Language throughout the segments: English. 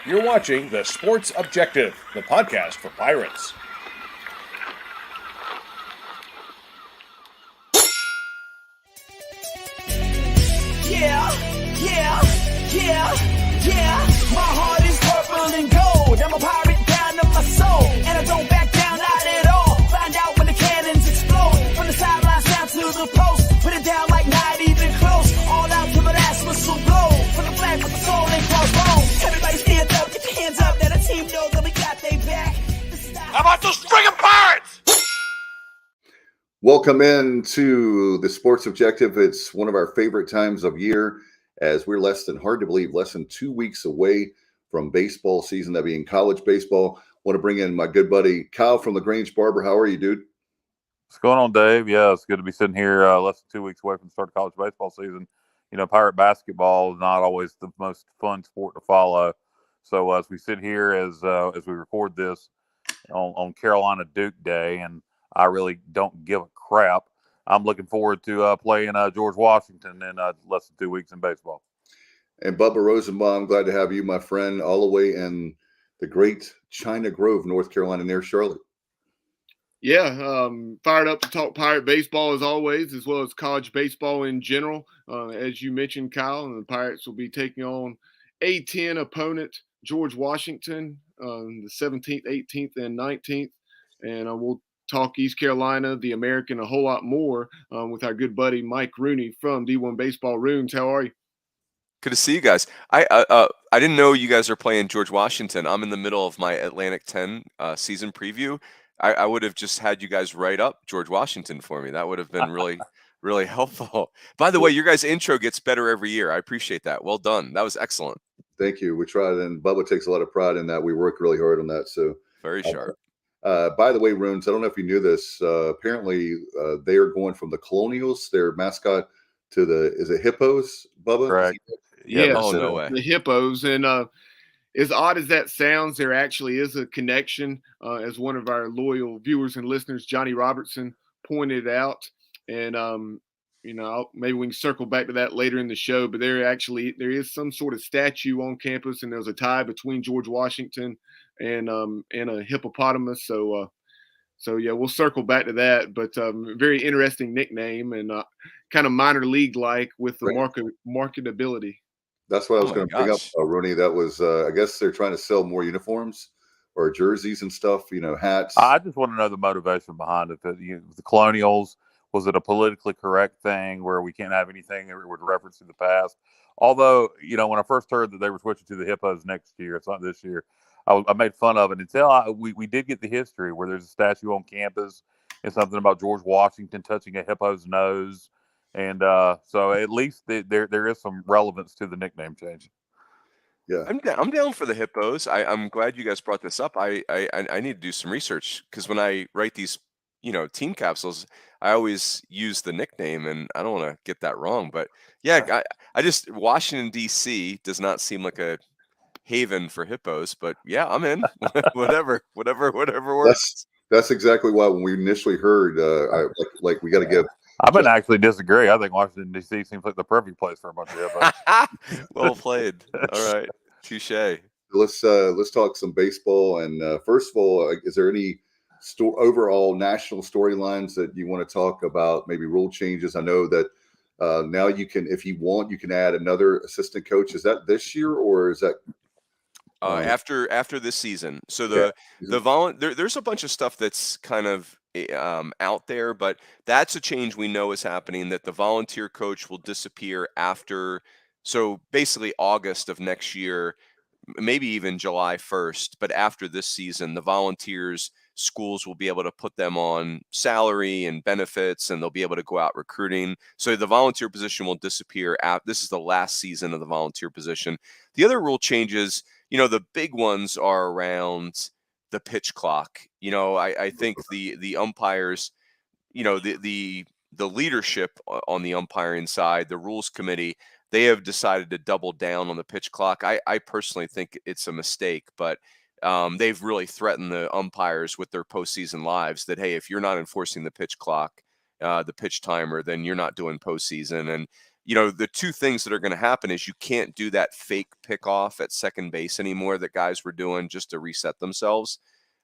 You're watching The Sports Objective, the podcast for Pirates. Yeah. My heart is purple and gold. I'm a pirate down to my soul, and I don't back down, not at all. Find out when the cannons explode. From the sidelines down to the post, put it down like not even close. All out to the last whistle blow. From the flag with the soul and crossbones. Everybody stand up, get your hands up. That a team knows that we got their back. How about those friggin' Pirates? Welcome in to the Sports Objective. It's one of our favorite times of year, as we're less than 2 weeks away from baseball season, that being college baseball. Want to bring in my good buddy Kyle from LaGrange Barber. How are you, dude? What's going on, Dave? Yeah, it's good to be sitting here less than 2 weeks away from the start of college baseball season. You know, Pirate basketball is not always the most fun sport to follow. So as we sit here as we record this on Carolina Duke Day, and I really don't give a crap, I'm looking forward to playing George Washington in less than 2 weeks in baseball. And Bubba Rosenbaum, glad to have you, my friend, all the way in the great China Grove, North Carolina, near Charlotte. Yeah, fired up to talk Pirate baseball as always, as well as college baseball in general. As you mentioned, Kyle, and the Pirates will be taking on A10 opponent George Washington the 17th, 18th, and 19th. And we'll talk East Carolina, the American, a whole lot more with our good buddy Mike Rooney from D1 Baseball. Roons, how are you? Good to see you guys. I didn't know you guys are playing George Washington. I'm in the middle of my Atlantic 10 season preview. I would have just had you guys write up George Washington for me. That would have been really, really helpful. By the way, your guys' intro gets better every year. I appreciate that. Well done. That was excellent. Thank you. We tried, and Bubba takes a lot of pride in that. We worked really hard on that. So very sharp. By the way, Runes, I don't know if you knew this. Apparently, they are going from the Colonials, their mascot, to is it Hippos, Bubba? Correct. Yeah. Oh, no way. The Hippos. And as odd as that sounds, there actually is a connection, as one of our loyal viewers and listeners, Johnny Robertson, pointed out. And, maybe we can circle back to that later in the show. But there is some sort of statue on campus, and there's a tie between George Washington and a hippopotamus. So yeah, we'll circle back to that. But very interesting nickname, and kind of minor league like with the marketability. That's what I was going to bring up, Rooney. That was, I guess they're trying to sell more uniforms or jerseys and stuff, hats. I just want to know the motivation behind it. The Colonials, was it a politically correct thing where we can't have anything that would reference to the past? Although, when I first heard that they were switching to the Hippos next year, it's not this year, I made fun of it until we did get the history where there's a statue on campus and something about George Washington touching a hippo's nose. And so at least there is some relevance to the nickname change. Yeah, I'm down for the Hippos. I'm glad you guys brought this up. I need to do some research, because when I write these team capsules, I always use the nickname, and I don't want to get that wrong. But yeah, I just Washington D.C. does not seem like a haven for hippos. But yeah, I'm in. whatever works. That's exactly why when we initially heard, we got to give. I'm going to actually disagree. I think Washington, D.C. seems like the perfect place for a bunch of hippos. Well played. All right. Touche. Let's talk some baseball. And first of all, is there any overall national storylines that you want to talk about, maybe rule changes? I know that now you can, if you want, you can add another assistant coach. Is that this year, or is that after this season? So there's a bunch of stuff that's kind of out there, but that's a change we know is happening, that the volunteer coach will disappear after, so basically August of next year, maybe even July 1st, but after this season, the volunteers, schools will be able to put them on salary and benefits, and they'll be able to go out recruiting. So the volunteer position will disappear. This is the last season of the volunteer position. The other rule changes, the big ones are around the pitch clock. I think the umpires, the leadership on the umpiring side, the rules committee, they have decided to double down on the pitch clock. I personally think it's a mistake, but they've really threatened the umpires with their postseason lives that, hey, if you're not enforcing the pitch clock, the pitch timer, then you're not doing postseason. And the two things that are going to happen is you can't do that fake pickoff at second base anymore that guys were doing just to reset themselves.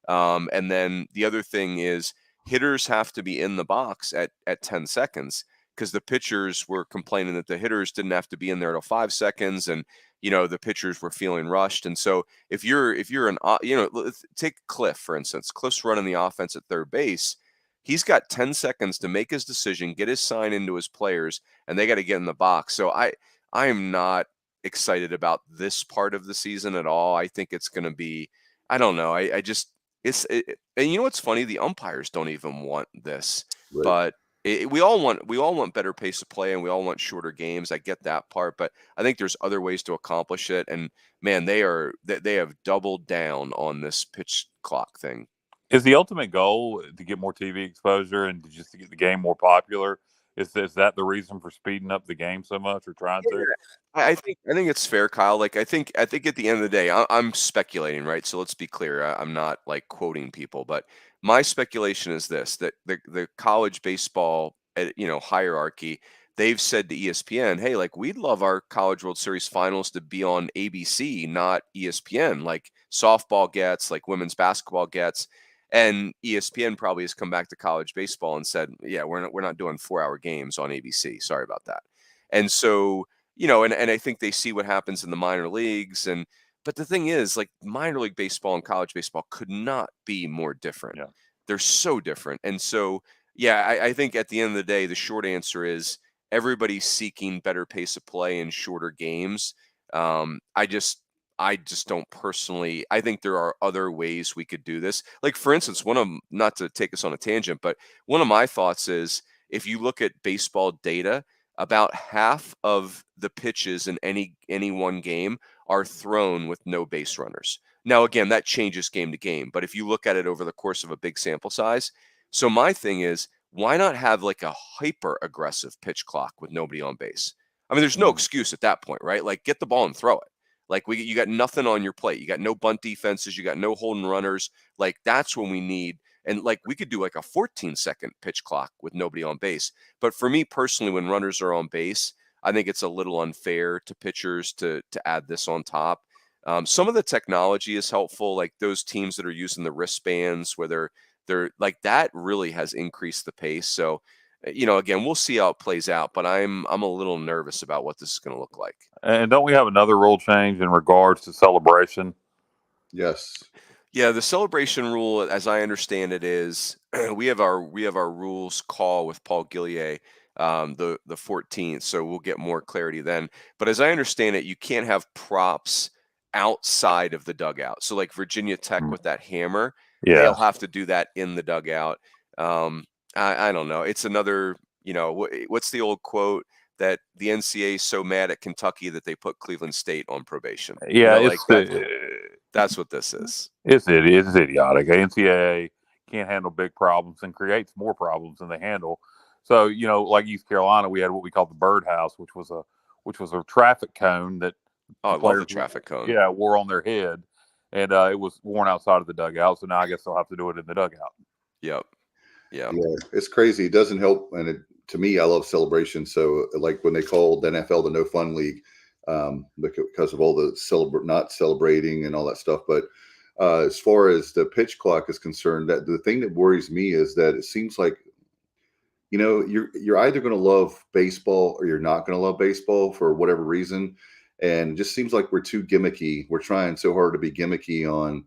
And then the other thing is hitters have to be in the box at 10 seconds because the pitchers were complaining that the hitters didn't have to be in there till 5 seconds. And, the pitchers were feeling rushed. And so if you're let's take Cliff, for instance. Cliff's running the offense at third base. He's got 10 seconds to make his decision, get his sign into his players, and they got to get in the box. So I am not excited about this part of the season at all. I think it's going to be, I don't know. I just, and you know what's funny? The umpires don't even want this, Right. but we all want better pace of play, and we all want shorter games. I get that part, but I think there's other ways to accomplish it. And man, they have doubled down on this pitch clock thing. Is the ultimate goal to get more TV exposure and just to get the game more popular? Is that the reason for speeding up the game so much, or trying to? I think it's fair, Kyle. Like I think at the end of the day, I'm speculating, right? So let's be clear. I'm not like quoting people, but my speculation is this: that the college baseball, hierarchy, they've said to ESPN, hey, like we'd love our College World Series finals to be on ABC, not ESPN. Like softball gets, like women's basketball gets. And ESPN probably has come back to college baseball and said, yeah, we're not doing 4-hour games on ABC. Sorry about that. And so, and I think they see what happens in the minor leagues. But the thing is, like minor league baseball and college baseball could not be more different. Yeah. They're so different. And so, yeah, I think at the end of the day, the short answer is everybody's seeking better pace of play and shorter games. I just don't personally. I think there are other ways we could do this. Like, for instance, not to take us on a tangent, but one of my thoughts is if you look at baseball data, about half of the pitches in any one game are thrown with no base runners. Now, again, that changes game to game, but if you look at it over the course of a big sample size, so my thing is, why not have like a hyper aggressive pitch clock with nobody on base? I mean, there's no excuse at that point, right? Like, get the ball and throw it. Like you got nothing on your plate. You got no bunt defenses. You got no holding runners. Like that's when we need, and like we could do like a 14-second pitch clock with nobody on base. But for me personally, when runners are on base, I think it's a little unfair to pitchers to add this on top. Some of the technology is helpful, like those teams that are using the wristbands, where they're like that really has increased the pace. So, again, we'll see how it plays out, but I'm a little nervous about what this is going to look like. And don't we have another rule change in regards to celebration? Yes. Yeah, the celebration rule, as I understand it, is we have our rules call with Paul Gillier the 14th, so we'll get more clarity then. But as I understand it, you can't have props outside of the dugout. So like Virginia Tech with that hammer, they'll have to do that in the dugout. I don't know. It's another, what's the old quote? That the NCAA is so mad at Kentucky that they put Cleveland State on probation. Yeah, that's what this is. It's idiotic. NCAA can't handle big problems and creates more problems than they handle. So, like East Carolina, we had what we called the birdhouse, which was a traffic cone that I love the traffic cone. Yeah, wore on their head, and it was worn outside of the dugout. So now I guess they'll have to do it in the dugout. Yep. Yeah, it's crazy. It doesn't help, and to me, I love celebration. So, like when they called the NFL the No Fun League, because of all the not celebrating and all that stuff. But as far as the pitch clock is concerned, that the thing that worries me is that it seems like, you're either going to love baseball or you're not going to love baseball for whatever reason, and it just seems like we're too gimmicky. We're trying so hard to be gimmicky on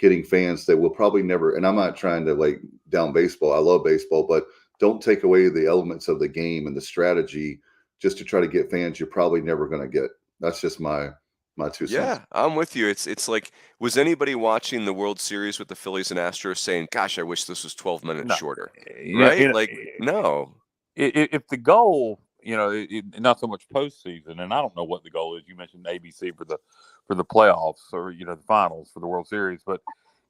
getting fans that will probably never, and I'm not trying to like down baseball. I love baseball, but don't take away the elements of the game and the strategy just to try to get fans you're probably never going to get. That's just my 2 cents. Yeah, I'm with you. It's like, was anybody watching the World Series with the Phillies and Astros saying, gosh, I wish this was 12 minutes shorter, right? No. If the goal, not so much postseason, and I don't know what the goal is. You mentioned ABC for the playoffs or the finals for the World Series, but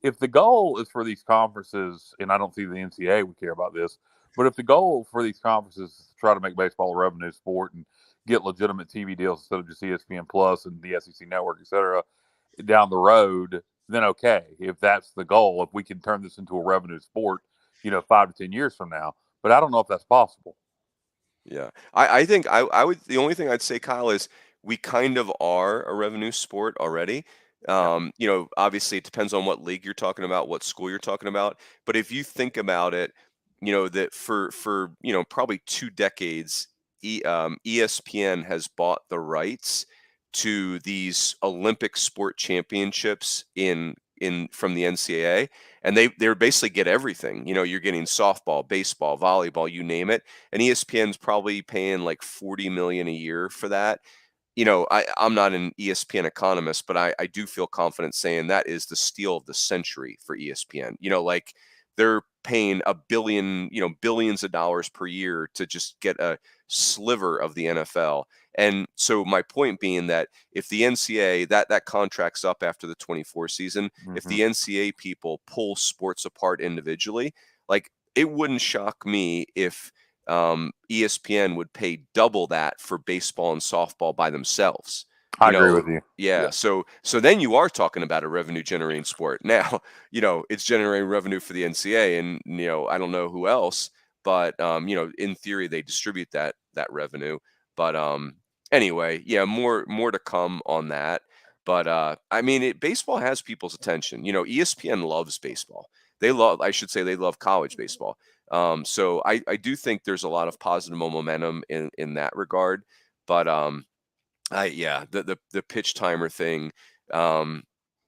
if the goal is for these conferences, and I don't see the NCAA would care about this, but if the goal for these conferences is to try to make baseball a revenue sport and get legitimate TV deals instead of just ESPN Plus and the SEC Network, et cetera, down the road, then okay. If that's the goal, if we can turn this into a revenue sport, 5 to 10 years from now, but I don't know if that's possible. Yeah. I think I would, the only thing I'd say, Kyle, is we kind of are a revenue sport already. Obviously it depends on what league you're talking about, what school you're talking about. But if you think about it, that for probably 2 decades, ESPN has bought the rights to these Olympic sport championships in from the NCAA, and they basically get everything. You're getting softball, baseball, volleyball, you name it, and ESPN's probably paying like 40 million a year for that. I'm not an ESPN economist, but I do feel confident saying that is the steal of the century for ESPN. Like they're paying billions of dollars per year to just get a sliver of the NFL. And so my point being that if the NCAA, that contract's up after the 24 season, if the NCAA people pull sports apart individually, like it wouldn't shock me if ESPN would pay double that for baseball and softball by themselves. I agree with you. Yeah. So then you are talking about a revenue generating sport. Now, it's generating revenue for the NCAA, and I don't know who else, but in theory they distribute that revenue. But anyway, yeah, more to come on that. But I mean, baseball has people's attention. ESPN loves baseball. They love college baseball. So I do think there's a lot of positive momentum in that regard. But the pitch timer thing,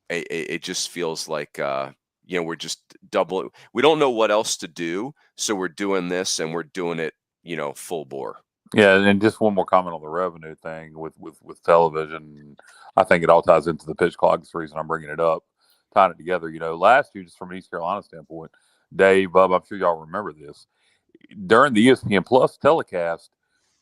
it just feels like we're just double. We don't know what else to do, so we're doing this, and we're doing it full bore. Yeah, and just one more comment on the revenue thing with television. I think it all ties into the pitch clock. That's the reason I'm bringing it up, tying it together. Last year, just from an East Carolina standpoint, Dave, Bub, I'm sure y'all remember this. During the ESPN Plus telecast,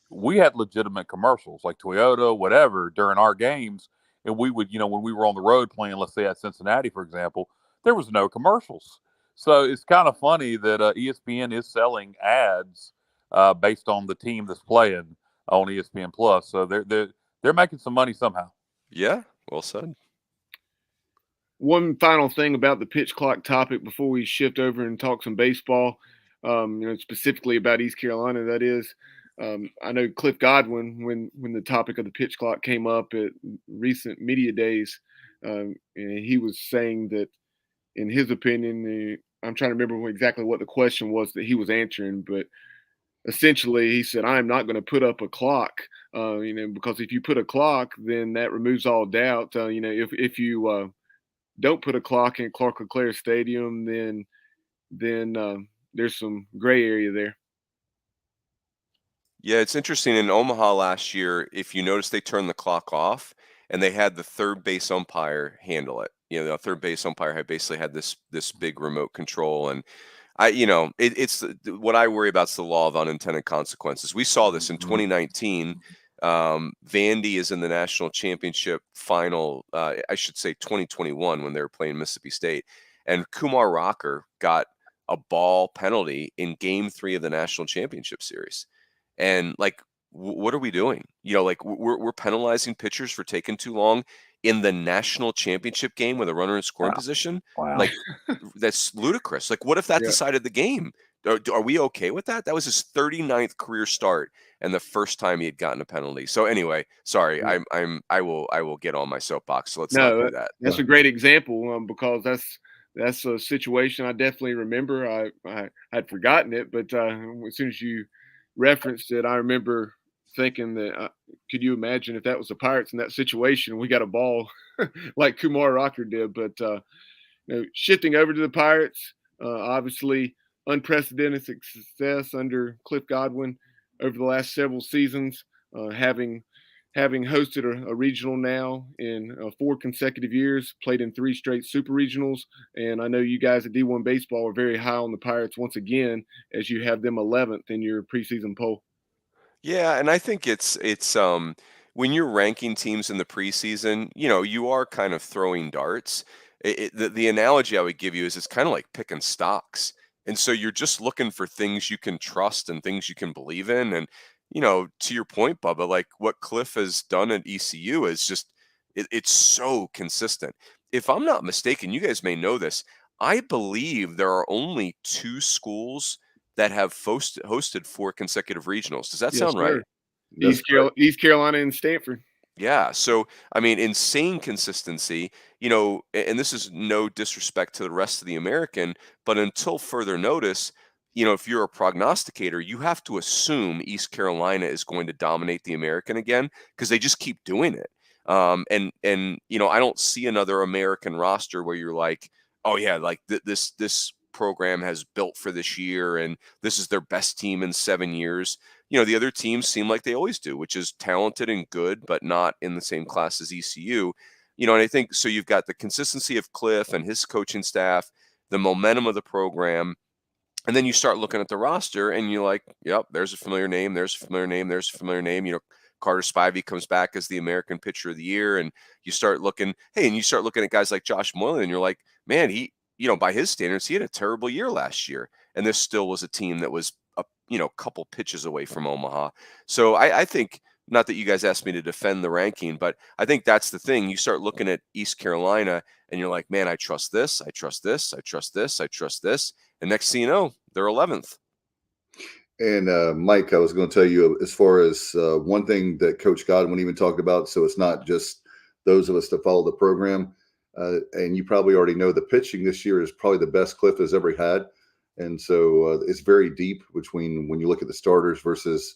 we had legitimate commercials like Toyota, whatever, during our games. And we would, when we were on the road playing, let's say at Cincinnati, for example, there was no commercials. So it's kind of funny that ESPN is selling ads based on the team that's playing on ESPN Plus. So they're making some money somehow. Yeah, well said. One final thing about the pitch clock topic before we shift over and talk some baseball, specifically about East Carolina, that is. I know Cliff Godwin, when the topic of the pitch clock came up at recent media days, and he was saying that, in his opinion, I'm trying to remember exactly what the question was that he was answering, but essentially he said, "I am not going to put up a clock, because if you put a clock, then that removes all doubt. If you don't put a clock in Clark LeClaire Stadium, then there's some gray area there." Yeah, it's interesting. In Omaha last year, if you notice, they turned the clock off and they had the third base umpire handle it. The third base umpire basically had this big remote control, and it's what I worry about is the law of unintended consequences. We saw this in 2019. Vandy is in the national championship final. I should say 2021, when they were playing Mississippi State, and Kumar Rocker got a ball penalty in Game 3 of the national championship series. And like, what are we doing? We're penalizing pitchers for taking too long in the national championship game with a runner in scoring position. Wow. Like, that's ludicrous. Like, what if that decided the game? Are we okay with that? That was his 39th career start and the first time he had gotten a penalty. So anyway, sorry, I will get on my soapbox. So let's not do that. That's a great example, because that's a situation I definitely remember. I had forgotten it, but as soon as you referenced it, I remember thinking that, could you imagine if that was the Pirates in that situation? We got a ball like Kumar Rocker did. But shifting over to the Pirates, obviously unprecedented success under Cliff Godwin over the last several seasons, having hosted a regional now in 4 consecutive years, played in 3 straight super regionals. And I know you guys at D1 Baseball are very high on the Pirates once again, as you have them 11th in your preseason poll. Yeah, and I think it's when you're ranking teams in the preseason, you are kind of throwing darts. The analogy I would give you is it's kind of like picking stocks. And so you're just looking for things you can trust and things you can believe in. And to your point, Bubba, like what Cliff has done at ECU is just it's so consistent. If I'm not mistaken, you guys may know this. I believe there are only 2 schools that have hosted 4 consecutive regionals. Does that Yes, sound right? sir. East Carolina and Stanford. Yeah. So, I mean, insane consistency, and this is no disrespect to the rest of the American, but until further notice, if you're a prognosticator, you have to assume East Carolina is going to dominate the American again because they just keep doing it. And I don't see another American roster where you're like, oh yeah, like this program has built for this year, and this is their best team in 7 years. The other teams seem like they always do, which is talented and good, but not in the same class as ECU. And I think so. You've got the consistency of Cliff and his coaching staff, the momentum of the program, and then you start looking at the roster and you're like, yep, there's a familiar name, there's a familiar name, there's a familiar name. Carter Spivey comes back as the American Pitcher of the Year, and you start looking at guys like Josh Moylan, and you're like, man, he, by his standards, he had a terrible year last year, and this still was a team that was a couple pitches away from Omaha. So I think, not that you guys asked me to defend the ranking, but I think that's the thing. You start looking at East Carolina, and you're like, man, I trust this, I trust this, I trust this, I trust this, and next thing you know, they're 11th. And Mike, I was going to tell you, as far as one thing that Coach Godwin even talked about, so it's not just those of us that follow the program, and you probably already know the pitching this year is probably the best Cliff has ever had. And so it's very deep between when you look at the starters versus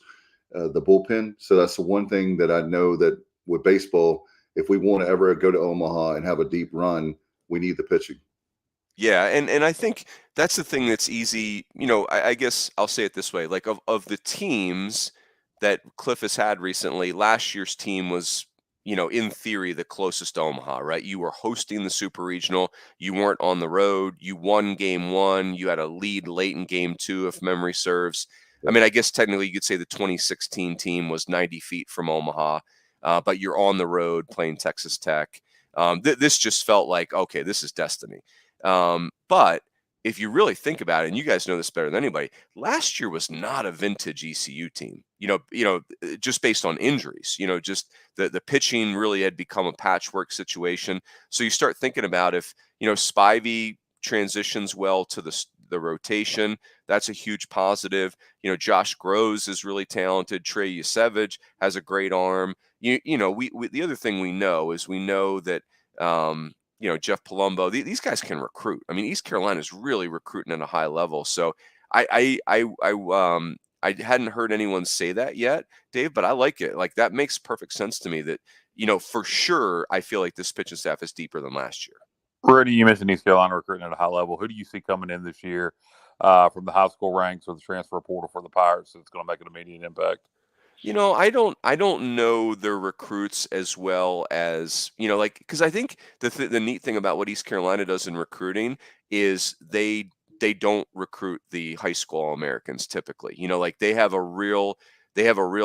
the bullpen. So that's the one thing that I know that with baseball, if we want to ever go to Omaha and have a deep run, we need the pitching. Yeah, and I think that's the thing that's easy. I guess I'll say it this way: like of the teams that Cliff has had recently, last year's team was, in theory, the closest to Omaha, right? You were hosting the Super Regional, you weren't on the road, you won game 1, you had a lead late in game 2, if memory serves. I mean, I guess technically you could say the 2016 team was 90 feet from Omaha, but you're on the road playing Texas Tech. This just felt like, okay, this is destiny. But if you really think about it, and you guys know this better than anybody, last year was not a vintage ECU team, just based on injuries, just the pitching really had become a patchwork situation. So you start thinking about if, Spivey transitions well to the rotation, that's a huge positive. Josh Groves is really talented. Trey Yusevich has a great arm. We the other thing we know is that, Jeff Palumbo, these guys can recruit. I mean, East Carolina is really recruiting at a high level. So I hadn't heard anyone say that yet, Dave, but I like it. Like, that makes perfect sense to me that, for sure, I feel like this pitching staff is deeper than last year. Rudy, you mentioned East Carolina recruiting at a high level. Who do you see coming in this year from the high school ranks or the transfer portal for the Pirates that's going to make an immediate impact? I don't know their recruits as well as, because I think the neat thing about what East Carolina does in recruiting is they don't recruit the high school All-Americans typically. They have a real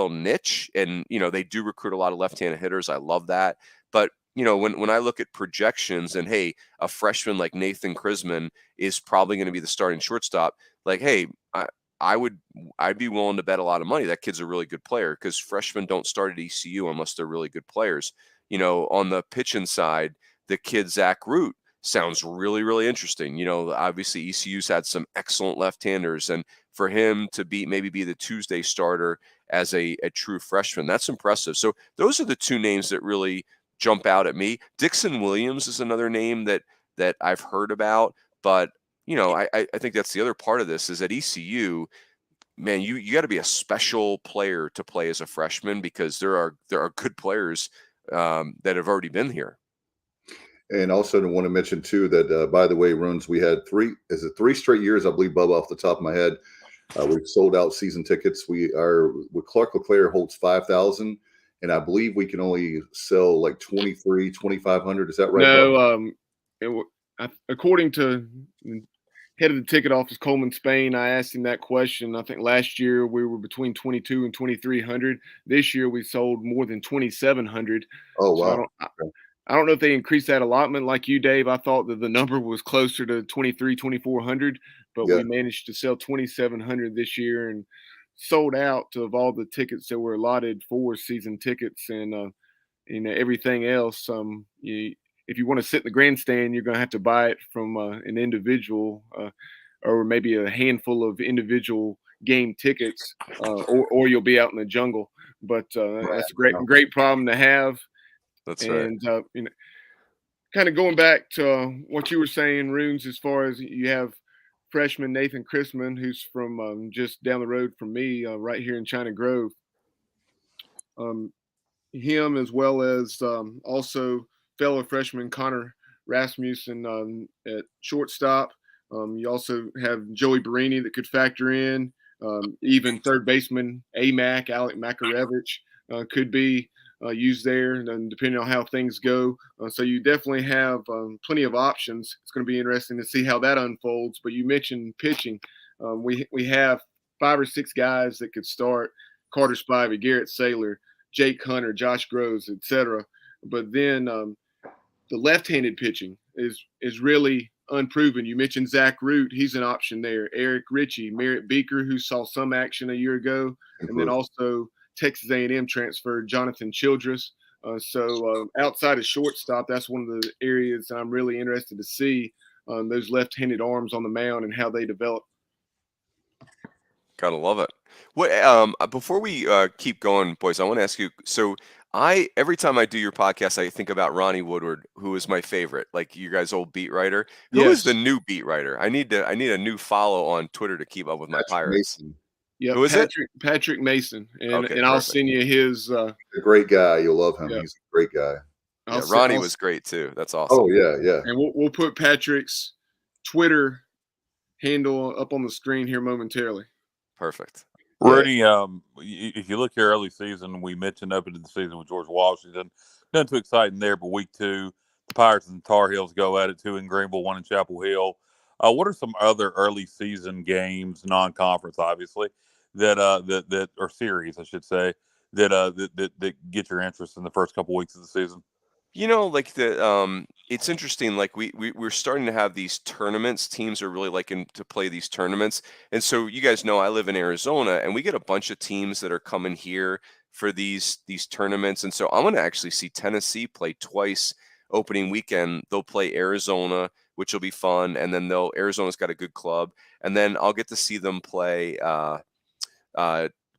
niche, and they do recruit a lot of left-handed hitters. I love that. But when I look at projections and, hey, a freshman like Nathan Krisman is probably going to be the starting shortstop, like, hey, I'd be willing to bet a lot of money that kid's a really good player, because freshmen don't start at ECU unless they're really good players. On the pitching side, the kid Zach Root sounds really, really interesting. Obviously ECU's had some excellent left-handers, and for him to maybe be the Tuesday starter as a true freshman, that's impressive. So those are the two names that really jump out at me. Dixon Williams is another name that I've heard about, but I think that's the other part of this is at ECU, man, you got to be a special player to play as a freshman, because there are good players that have already been here. And also I want to mention too that, by the way, Runes, we had three straight years, I believe, Bubba, off the top of my head. We've sold out season tickets. We are with Clark LeClaire holds 5,000, and I believe we can only sell like 2,500. Is that right? No, according to head of the ticket office, Coleman Spain, I asked him that question. I think last year we were between 2,200 and 2,300. This year we sold more than 2,700. Oh, wow. So I don't know if they increased that allotment like you, Dave. I thought that the number was closer to 2,400, but we managed to sell 2,700 this year and sold out of all the tickets that were allotted for season tickets, and everything else. If you want to sit in the grandstand, you're going to have to buy it from an individual or maybe a handful of individual game tickets, or you'll be out in the jungle. But that's a great problem to have. That's right. And kind of going back to what you were saying, Runes, as far as you have freshman Nathan Chrisman, who's from just down the road from me, right here in China Grove. Him, as well as also fellow freshman Connor Rasmussen at shortstop. You also have Joey Barini that could factor in. Even third baseman Alec Makarevich could be used there, and depending on how things go. So you definitely have plenty of options. It's going to be interesting to see how that unfolds. But you mentioned pitching. We have 5 or 6 guys that could start: Carter Spivey, Garrett Saylor, Jake Hunter, Josh Groves, etc. But then the left-handed pitching is really unproven. You mentioned Zach Root; he's an option there. Eric Ritchie, Merritt Beaker, who saw some action a year ago, and then also Texas A&M transfer Jonathan Childress. So outside of shortstop, that's one of the areas I'm really interested to see those left-handed arms on the mound and how they develop. Gotta love it. What before we keep going, boys, I want to ask you. So every time I do your podcast, I think about Ronnie Woodward, who is my favorite, like you guys' old beat writer. Who is the new beat writer? I need a new follow on Twitter to keep up with my Pirates. Mason. Yeah, Who is it? Patrick Mason, and Okay, I'll perfect. send you his. A great guy. You'll love him. Yeah. He's a great guy. Yeah, Ronnie was great too. That's awesome. Oh yeah. And we'll put Patrick's Twitter handle up on the screen here momentarily. Perfect. Rooney, if you look here early season, we mentioned opening the season with George Washington. Nothing too exciting there, but week 2, the Pirates and Tar Heels go at it, 2 in Greenville, 1 in Chapel Hill. What are some other early season games, non-conference, obviously, that or series, I should say, that get your interest in the first couple weeks of the season? You know, like it's interesting. Like we're starting to have these tournaments. Teams are really liking to play these tournaments, and so you guys know I live in Arizona, and we get a bunch of teams that are coming here for these tournaments. And so I'm going to actually see Tennessee play twice opening weekend. They'll play Arizona, which will be fun, and then Arizona's got a good club, and then I'll get to see them play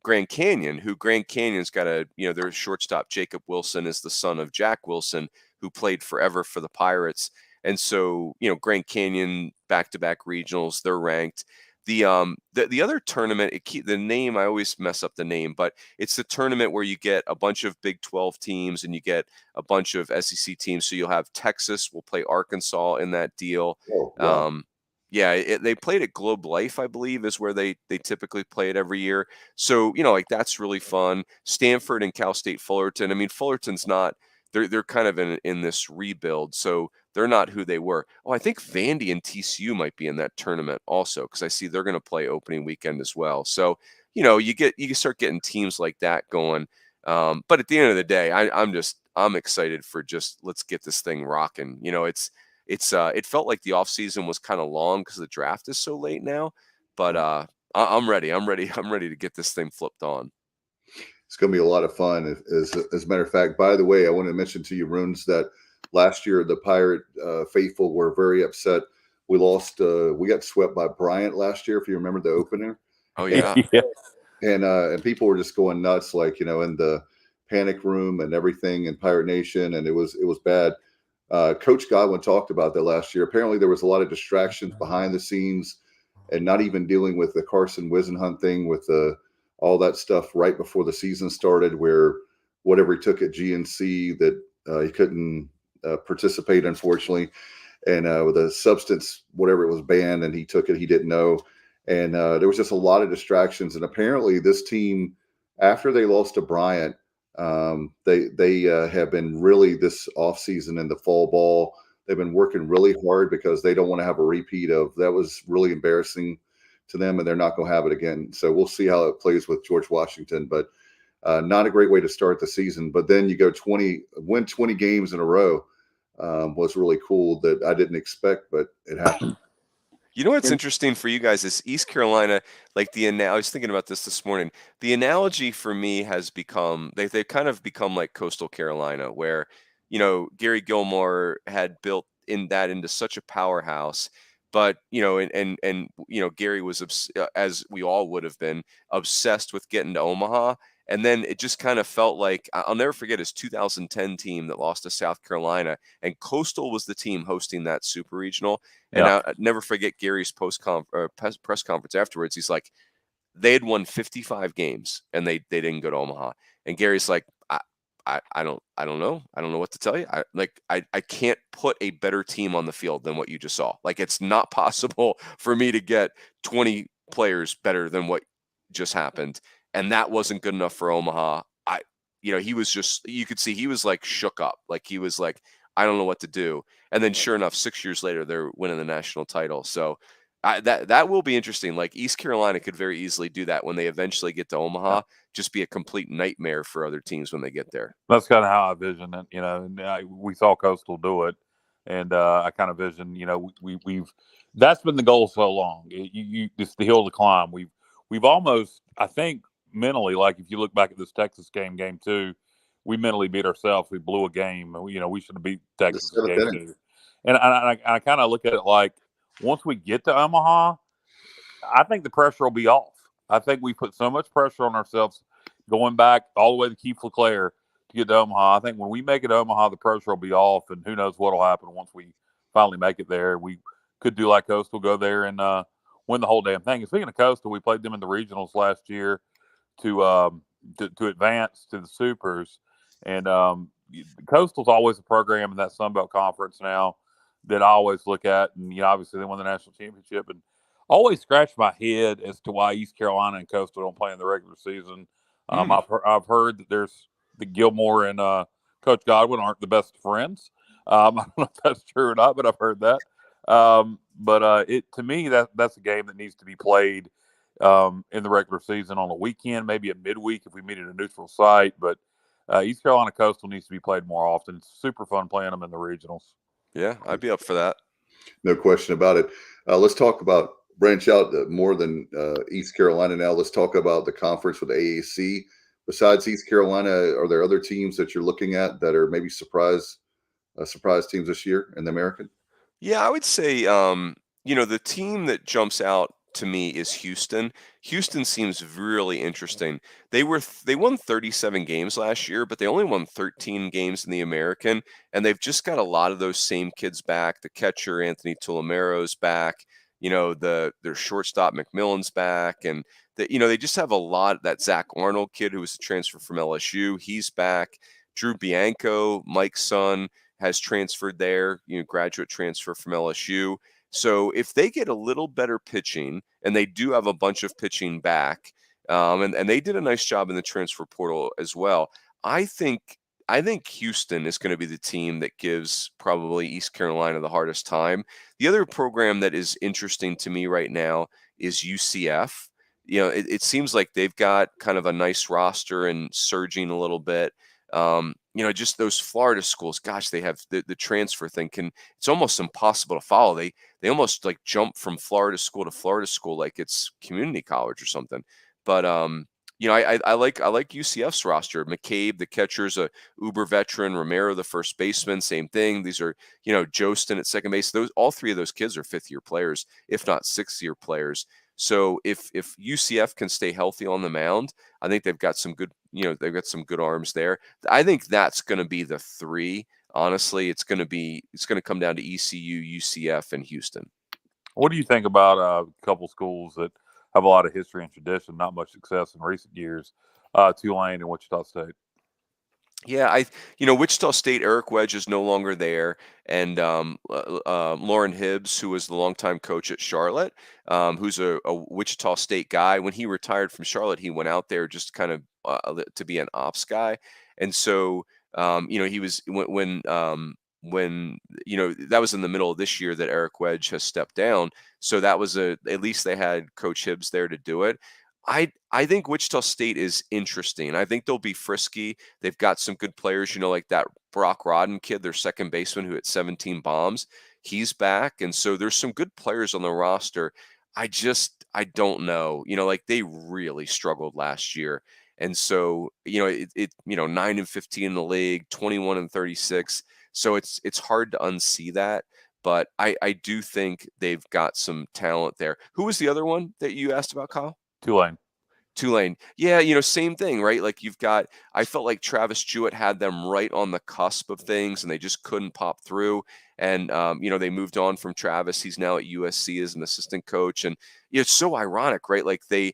Grand Canyon's got their shortstop Jacob Wilson is the son of Jack Wilson, who played forever for the Pirates. And so, Grand Canyon back-to-back regionals, they're ranked. The other tournament, the name, I always mess up the name, but it's the tournament where you get a bunch of Big 12 teams and you get a bunch of SEC teams. So you'll have Texas will play Arkansas in that deal. Oh, wow. They played at Globe Life, I believe, is where they typically play it every year. So, that's really fun. Stanford and Cal State Fullerton. I mean, Fullerton's not, they're kind of in this rebuild, so they're not who they were. Oh, I think Vandy and TCU might be in that tournament also, because I see they're going to play opening weekend as well. So, you start getting teams like that going. But at the end of the day, I'm excited for just, let's get this thing rocking. It felt like the offseason was kind of long because the draft is so late now, but I'm ready. I'm ready to get this thing flipped on. It's going to be a lot of fun. As a matter of fact, by the way, I want to mention to you, Runes, that last year the Pirate faithful were very upset. We lost. We got swept by Bryant last year, if you remember the opener. Oh yeah. And people were just going nuts, like in the panic room and everything in Pirate Nation, and it was bad. Coach Godwin talked about that last year. Apparently there was a lot of distractions behind the scenes and not even dealing with the Carson Wisenhunt thing with all that stuff right before the season started, where whatever he took at GNC that he couldn't participate, unfortunately. And with a substance, whatever it was banned, and he took it, he didn't know. And there was just a lot of distractions. And apparently this team, after they lost to Bryant, they have been really this offseason in the fall ball. They've been working really hard because they don't want to have a repeat of that. Was really embarrassing to them, and they're not going to have it again. So we'll see how it plays with George Washington, but not a great way to start the season. But then you go win 20 games in a row was really cool that I didn't expect, but it happened. You know what's interesting for you guys is East Carolina, like I was thinking about this morning. The analogy for me has become, they've kind of become like Coastal Carolina, where, Gary Gilmore had built into such a powerhouse, But Gary was as we all would have been, obsessed with getting to Omaha. And then it just kind of felt like, I'll never forget his 2010 team that lost to South Carolina, and Coastal was the team hosting that super regional. And Yeah. I'll never forget Gary's press conference afterwards. He's like, they had won 55 games and they didn't go to Omaha. And Gary's like, I don't know. I don't know what to tell you. I can't put a better team on the field than what you just saw. Like, it's not possible for me to get 20 players better than what just happened. And that wasn't good enough for Omaha. He was just, you could see he was like shook up. Like, he was like, I don't know what to do. And then sure enough, 6 years later, they're winning the national title. So that will be interesting. Like, East Carolina could very easily do that when they eventually get to Omaha. Just be a complete nightmare for other teams when they get there. That's kind of how I vision it. And we saw Coastal do it, and I kind of vision, we've that's been the goal so long. It's the hill to climb. We've almost, I think, mentally, like if you look back at this Texas game 2, we mentally beat ourselves. We blew a game. We should have beat Texas in game 2. And I kind of look at it like, once we get to Omaha, I think the pressure will be off. I think we put so much pressure on ourselves going back all the way to Keith LeClaire to get to Omaha. I think when we make it to Omaha, the pressure will be off, and who knows what will happen once we finally make it there. We could do like Coastal, go there and win the whole damn thing. And speaking of Coastal, we played them in the regionals last year to advance to the Supers. And Coastal's always a program in that Sun Belt Conference now that I always look at. And, obviously they won the national championship. And always scratch my head as to why East Carolina and Coastal don't play in the regular season. I've heard that there's the Gilmore and Coach Godwin aren't the best friends. I don't know if that's true or not, but I've heard that. But to me, that's a game that needs to be played in the regular season on a weekend, maybe a midweek if we meet at a neutral site. But East Carolina Coastal needs to be played more often. It's super fun playing them in the regionals. Yeah, I'd be up for that. No question about it. Let's talk about branch out more than East Carolina now. Let's talk about the conference with the AAC. Besides East Carolina, are there other teams that you're looking at that are maybe surprise teams this year in the American? Yeah, I would say, the team that jumps out to me is Houston. Houston seems really interesting. They won 37 games last year, but they only won 13 games in the American, and they've just got a lot of those same kids back. The catcher Anthony Tulomero's back. Their shortstop McMillan's back, and they just have a lot. That Zach Arnold kid who was a transfer from LSU, he's back. Drew Bianco, Mike's son, has transferred there, graduate transfer from LSU. So if they get a little better pitching, and they do have a bunch of pitching back, and they did a nice job in the transfer portal as well, I think Houston is going to be the team that gives probably East Carolina the hardest time. The other program that is interesting to me right now is UCF. It seems like they've got kind of a nice roster and surging a little bit. Just those Florida schools, gosh, they have the transfer thing it's almost impossible to follow. They almost like jump from Florida school to Florida school like it's community college or something. But I like UCF's roster. McCabe, the catcher's a uber veteran. Romero, the first baseman, same thing. These are, Jostin at second base. All three of those kids are fifth-year players, if not sixth-year players. So if UCF can stay healthy on the mound, I think they've got some good, they've got some good arms there. I think that's going to be the three. Honestly, it's going to come down to ECU, UCF, and Houston. What do you think about a couple schools that have a lot of history and tradition, not much success in recent years, Tulane and Wichita State? Yeah, Wichita State, Eric Wedge is no longer there, and Lauren Hibbs, who was the longtime coach at Charlotte, who's a Wichita State guy. When he retired from Charlotte, he went out there just kind of to be an ops guy, and so he was when that was in the middle of this year that Eric Wedge has stepped down. So that was at least they had Coach Hibbs there to do it. I think Wichita State is interesting. I think they'll be frisky. They've got some good players, like that Brock Rodden kid, their second baseman who hit 17 bombs. He's back. And so there's some good players on the roster. I don't know. They really struggled last year. And so, 9-15 in the league, 21-36. So it's hard to unsee that. but I do think they've got some talent there. Who was the other one that you asked about, Kyle? Tulane. Tulane. Yeah, same thing, right? Like I felt like Travis Jewett had them right on the cusp of things and they just couldn't pop through. And, they moved on from Travis. He's now at USC as an assistant coach. And it's so ironic, right? Like they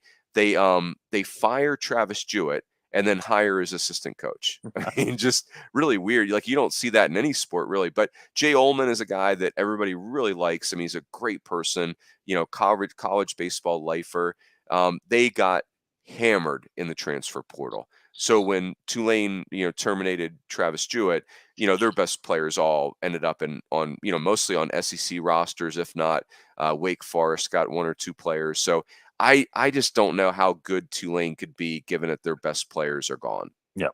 fire Travis Jewett and then hire his assistant coach. I mean, just really weird. Like you don't see that in any sport really, but Jay Ullman is a guy that everybody really likes. I mean, he's a great person, college baseball lifer. They got hammered in the transfer portal. So when Tulane, terminated Travis Jewett, their best players all ended up mostly on SEC rosters, if not Wake Forest got one or two players. So I just don't know how good Tulane could be given that their best players are gone. Yep.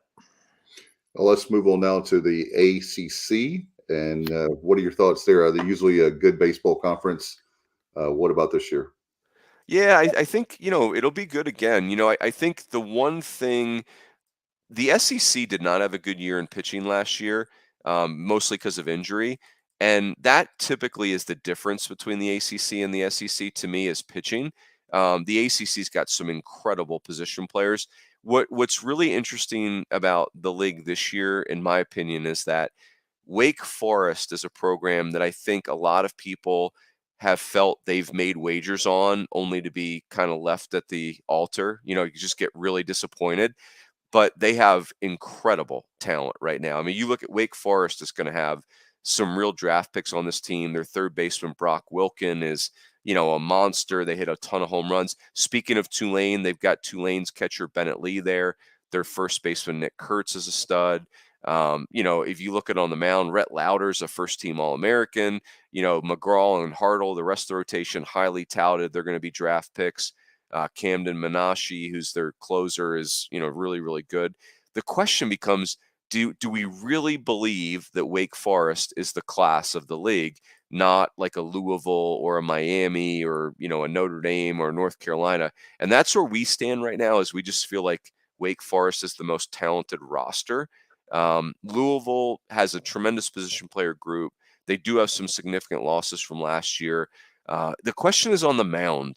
Well, let's move on now to the ACC. And what are your thoughts there? Are they usually a good baseball conference? What about this year? Yeah, I think, it'll be good again. I think the one thing, the SEC did not have a good year in pitching last year, mostly because of injury. And that typically is the difference between the ACC and the SEC to me is pitching. The ACC's got some incredible position players. What's really interesting about the league this year, in my opinion, is that Wake Forest is a program that I think a lot of people have felt they've made wagers on only to be kind of left at the altar. You just get really disappointed. But they have incredible talent right now. I mean, you look at Wake Forest is going to have some real draft picks on this team. Their third baseman, Brock Wilkin, is, a monster. They hit a ton of home runs. Speaking of Tulane, they've got Tulane's catcher, Bennett Lee, there. Their first baseman, Nick Kurtz, is a stud. If you look at on the mound, Rhett Lauder's a first-team All-American. McGraw and Hartle, the rest of the rotation, highly touted. They're going to be draft picks. Camden Menashe, who's their closer, is really, really good. The question becomes, do we really believe that Wake Forest is the class of the league, not like a Louisville or a Miami or a Notre Dame or North Carolina? And that's where we stand right now, is we just feel like Wake Forest is the most talented roster. Louisville has a tremendous position player group. They do have some significant losses from last year. The question is on the mound.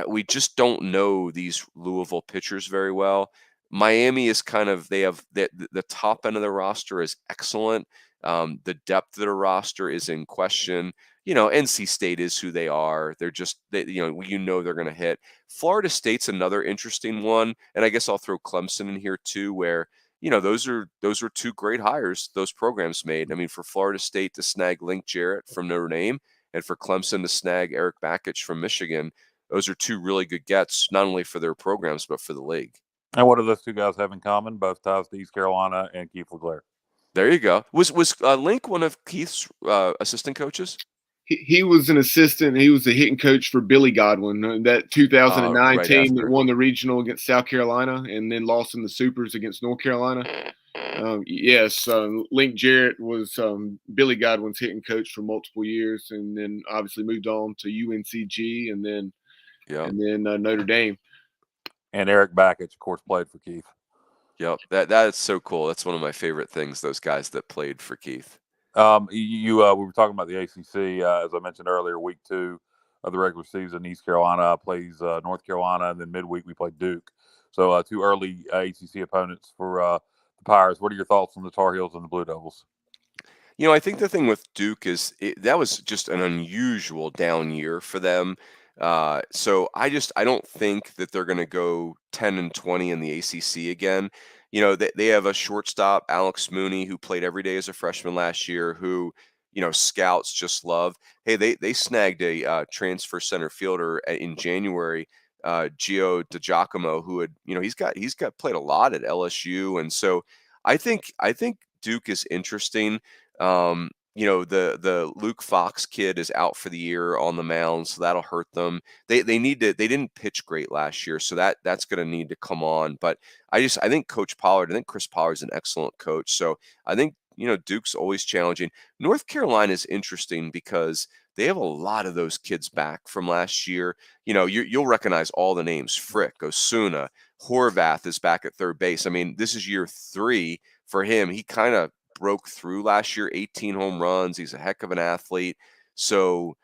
We just don't know these Louisville pitchers very well. Miami is they have the top end of the roster is excellent. The depth of the roster is in question. NC State is who they are. They're just, they're going to hit. Florida State's another interesting one. And I guess I'll throw Clemson in here too, where, those are two great hires those programs made. I mean, for Florida State to snag Link Jarrett from Notre Dame and for Clemson to snag Eric Bakich from Michigan, those are two really good gets, not only for their programs, but for the league. And what do those two guys have in common? Both ties to East Carolina and Keith LeClaire. There you go. Was Link one of Keith's assistant coaches? He was an assistant. He was the hitting coach for Billy Godwin, that 2009 team that won the regional against South Carolina and then lost in the Supers against North Carolina. Link Jarrett was Billy Godwin's hitting coach for multiple years, and then obviously moved on to UNCG and then Notre Dame. And Eric Bakich, of course, played for Keith. Yep, that is so cool. That's one of my favorite things. Those guys that played for Keith. We were talking about the ACC. As I mentioned earlier, week 2 of the regular season, East Carolina plays North Carolina, and then midweek we play Duke. So 2 early ACC opponents for the Pirates. What are your thoughts on the Tar Heels and the Blue Devils? I think the thing with Duke is that was just an unusual down year for them. So I don't think that they're going to go 10-20 in the ACC again. They have a shortstop, Alex Mooney, who played every day as a freshman last year, who, scouts just love. Hey, they snagged a transfer center fielder in January, Gio DiGiacomo, who had, he's got played a lot at LSU. And so I think Duke is interesting. The Luke Fox kid is out for the year on the mound, so that'll hurt them. They didn't pitch great last year, so that's going to need to come on. But I think Chris Pollard's an excellent coach. So I think, Duke's always challenging. North Carolina is interesting because they have a lot of those kids back from last year. You'll recognize all the names. Frick, Osuna, Horvath is back at third base. I mean, this is year 3 for him. He kind of broke through last year, 18 home runs. He's a heck of an athlete. So,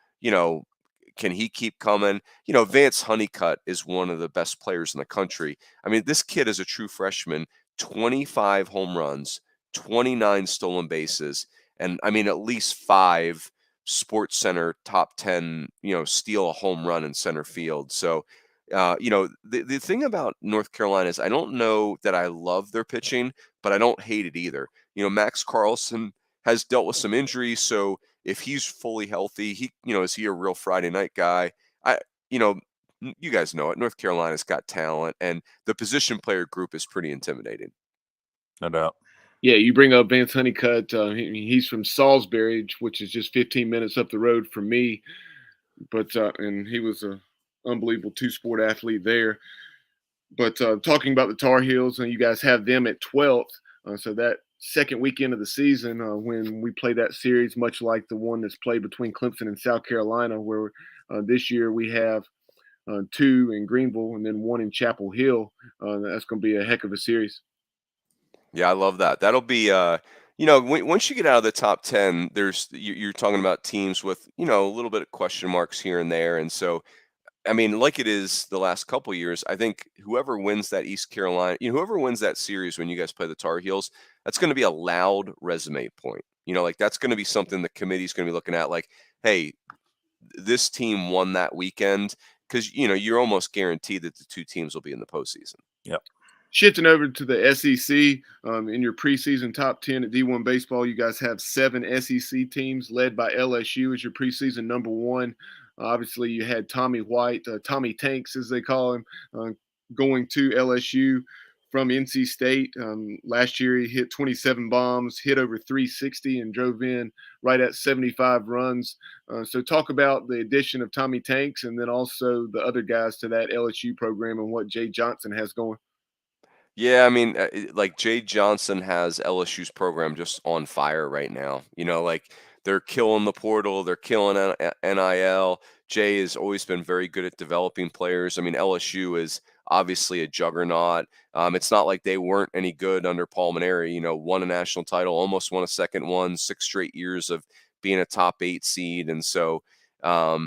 can he keep coming? Vance Honeycutt is one of the best players in the country. I mean, this kid is a true freshman, 25 home runs, 29 stolen bases, and I mean, at least 5 Sports Center top 10, steal a home run in center field. So, the thing about North Carolina is I don't know that I love their pitching, but I don't hate it either. Max Carlson has dealt with some injuries, so if he's fully healthy, is he a real Friday night guy? You know, you guys know it. North Carolina's got talent, and the position player group is pretty intimidating. No doubt. Yeah, you bring up Vance Honeycutt. He's from Salisbury, which is just 15 minutes up the road from me. But and he was an unbelievable two-sport athlete there. But talking about the Tar Heels, and you guys have them at 12th. So that second weekend of the season, when we play that series, much like the one that's played between Clemson and South Carolina, where this year we have 2 in Greenville and then 1 in Chapel Hill. That's going to be a heck of a series. Yeah, I love that. That'll be, once you get out of the top 10, you're talking about teams with, a little bit of question marks here and there. And so, I mean, like it is the last couple years, I think whoever wins that East Carolina, whoever wins that series when you guys play the Tar Heels, that's going to be a loud resume point. That's going to be something the committee's going to be looking at, like, hey, this team won that weekend, because, you're almost guaranteed that the 2 teams will be in the postseason. Yep. Shifting over to the SEC, in your preseason top 10 at D1 Baseball, you guys have 7 SEC teams led by LSU as your preseason number 1. Obviously, you had Tommy White, Tommy Tanks, as they call him, going to LSU from NC State. Last year, he hit 27 bombs, hit over 360, and drove in right at 75 runs. So talk about the addition of Tommy Tanks and then also the other guys to that LSU program and what Jay Johnson has going. Yeah, I mean, like Jay Johnson has LSU's program just on fire right now. They're killing the portal, they're killing NIL. Jay has always been very good at developing players. I mean, LSU is obviously a juggernaut. It's not like they weren't any good under Paul Maneri. Won a national title, almost won a second one, 6 straight years of being a top 8 seed, and so. I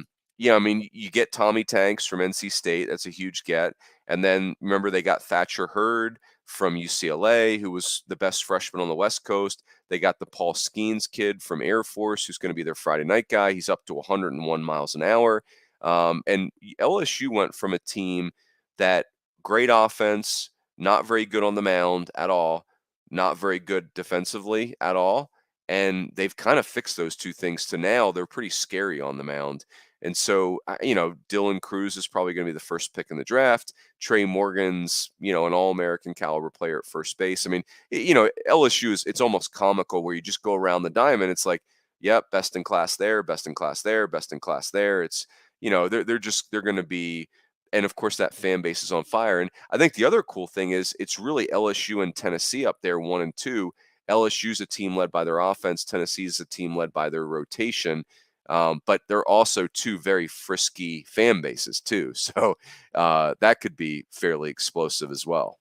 mean, you get Tommy Tanks from NC State. That's a huge get. And then remember, they got Thatcher Hurd from UCLA, who was the best freshman on the West Coast. They got the Paul Skeens kid from Air Force, who's going to be their Friday night guy. He's up to 101 miles an hour. And LSU went from a team that great offense, not very good on the mound at all, not very good defensively at all. And they've kind of fixed those 2 things to now they're pretty scary on the mound. And so, Dylan Cruz is probably going to be the first pick in the draft. Trey Morgan's, an All-American caliber player at first base. I mean, LSU it's almost comical where you just go around the diamond. It's like, yep, best in class there, best in class there, best in class there. It's, they're going to be, and of course that fan base is on fire. And I think the other cool thing is it's really LSU and Tennessee up there 1 and 2. LSU's a team led by their offense. Tennessee's a team led by their rotation. But they're also 2 very frisky fan bases too. So that could be fairly explosive as well.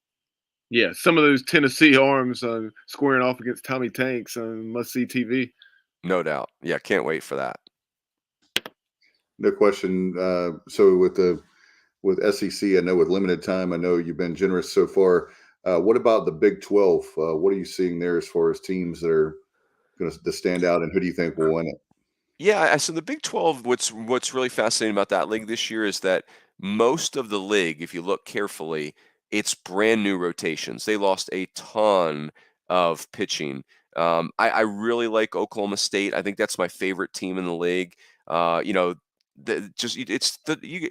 Yeah, some of those Tennessee arms squaring off against Tommy Tanks must-see TV. No doubt. Yeah, can't wait for that. No question. So with SEC, I know with limited time, I know you've been generous so far. What about the Big 12? What are you seeing there as far as teams that are going to stand out, and who do you think will win it? Yeah, so the Big 12, what's really fascinating about that league this year is that most of the league, if you look carefully, it's brand new rotations. They lost a ton of pitching. I really like Oklahoma State. I think that's my favorite team in the league.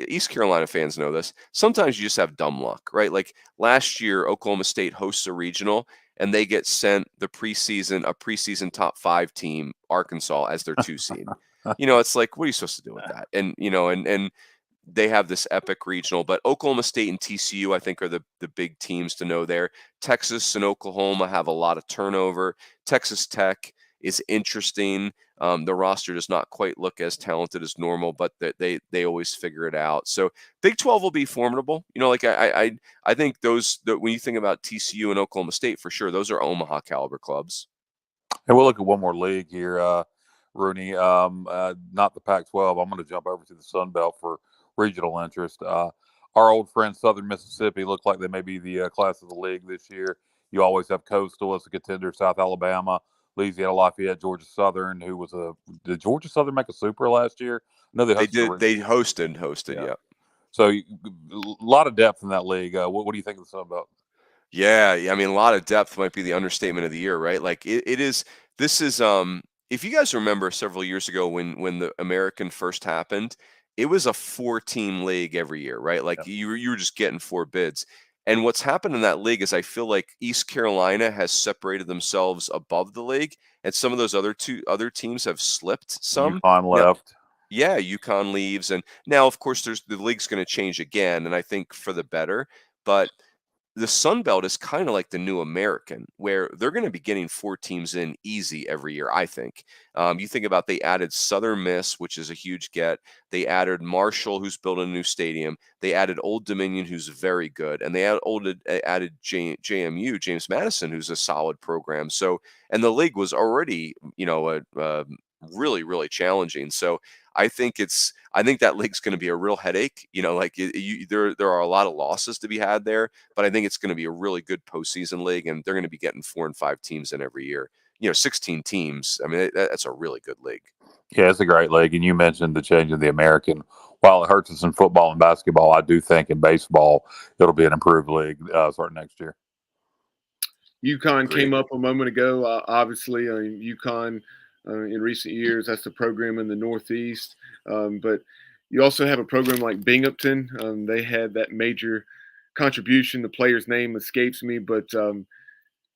East Carolina fans know this. Sometimes you just have dumb luck, right? Like last year, Oklahoma State hosts a regional, and they get sent a preseason top 5 team, Arkansas, as their 2 seed. It's like, what are you supposed to do with that? And and they have this epic regional, but Oklahoma State and TCU, I think, are the big teams to know there. Texas and Oklahoma have a lot of turnover. Texas Tech is interesting. The roster does not quite look as talented as normal, but they always figure it out. So Big 12 will be formidable. I think when you think about TCU and Oklahoma State, for sure, those are Omaha caliber clubs. And we'll look at one more league here, Rooney. Not the Pac-12. I'm going to jump over to the Sun Belt for regional interest. Our old friend Southern Mississippi look like they may be the class of the league this year. You always have Coastal as a contender, South Alabama, Louisiana Lafayette, Georgia Southern, who was did Georgia Southern make a super last year? No, They did. They hosted. Yeah. So a lot of depth in that league. What do you think of the Sun Belt? Yeah, I mean, a lot of depth might be the understatement of the year, right? Like it is. This is if you guys remember several years ago when the American first happened, it was a 4-team league every year, right? Like you were just getting 4 bids. And what's happened in that league is I feel like East Carolina has separated themselves above the league, and some of those other teams have slipped some. UConn left. Yeah, UConn leaves, and now of course the league's going to change again, and I think for the better. But the Sun Belt is kind of like the new American, where they're going to be getting 4 teams in easy every year, I think. You think about they added Southern Miss, which is a huge get. They added Marshall, who's building a new stadium. They added Old Dominion, who's very good. And they added JMU, James Madison, who's a solid program. So, and the league was already, really, really challenging. So I think that league's going to be a real headache. Like there are a lot of losses to be had there, but I think it's going to be a really good postseason league, and they're going to be getting 4 and 5 teams in every year. 16 teams. I mean, that's a really good league. Yeah, it's a great league. And you mentioned the change in the American. While it hurts us in football and basketball, I do think in baseball it'll be an improved league starting next year. UConn came up a moment ago. Obviously, UConn in recent years, that's the program in the Northeast. But you also have a program like Binghamton. They had that major contribution. The player's name escapes me, but